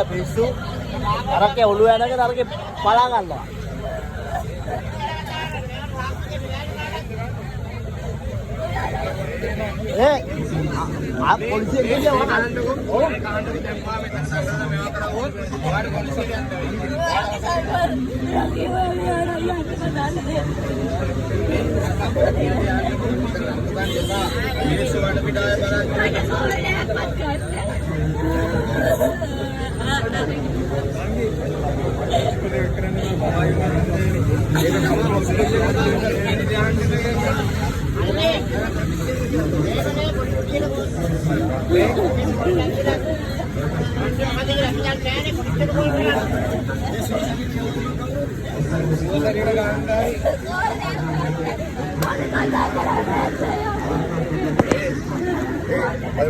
පිස්සු අරකේ ඔළුව යනකන් අරකේ පලා ගන්නවා. आप पोलिसी के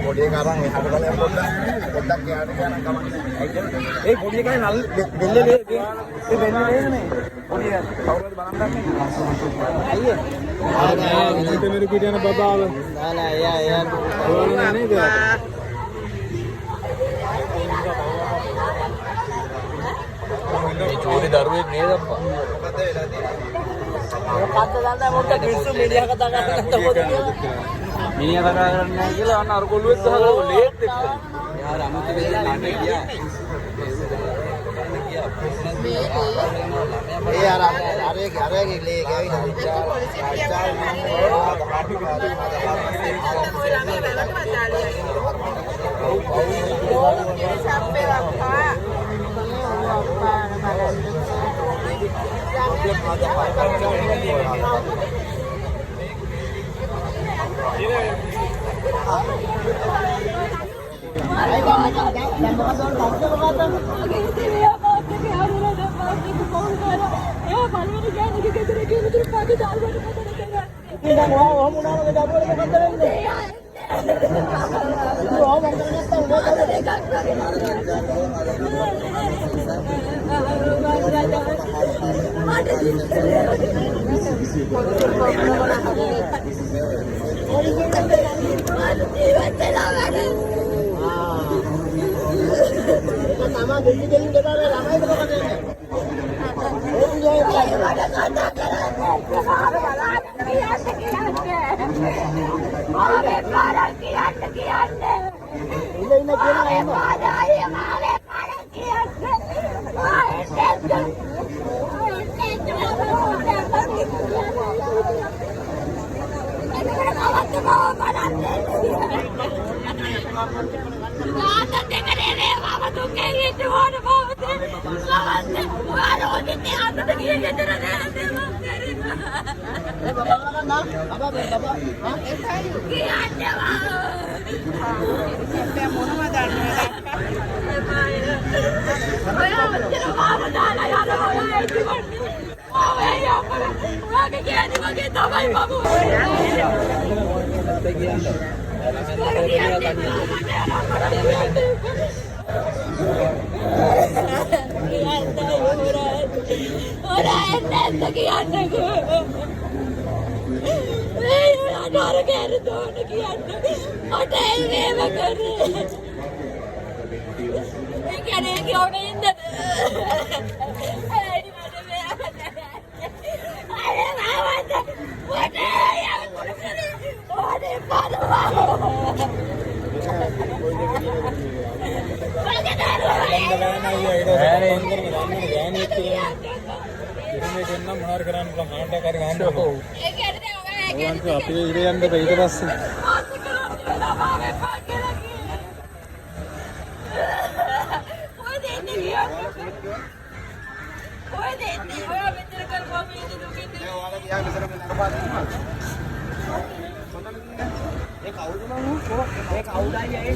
Bodi sekarang ya, kalau yang kodak ya ada kan kawan. Bodi kan nal belle le, belle le nih. Bodi kan, tahu di barang kan nih. Ayo. Kita meri video na babal. Nah ya. Kalau ini dia. චූරි දරුවෙක් නේද අප්පා. මොකක්ද දන්නේ මොකද පිස්සු මිනිහා කතා කරන්නේ නැතකොද කියලා. මිනිහා කතා කරන්නේ නැහැ කියලා අන්න අර කොළුවෙක් ගහලා ලේට් එක්ක. යාර අමුතු වෙන්නේ නාටක ගියා. ඒ යාර අරගේ ලේ ගෑවිලා. ඒක අවුලයි ඒ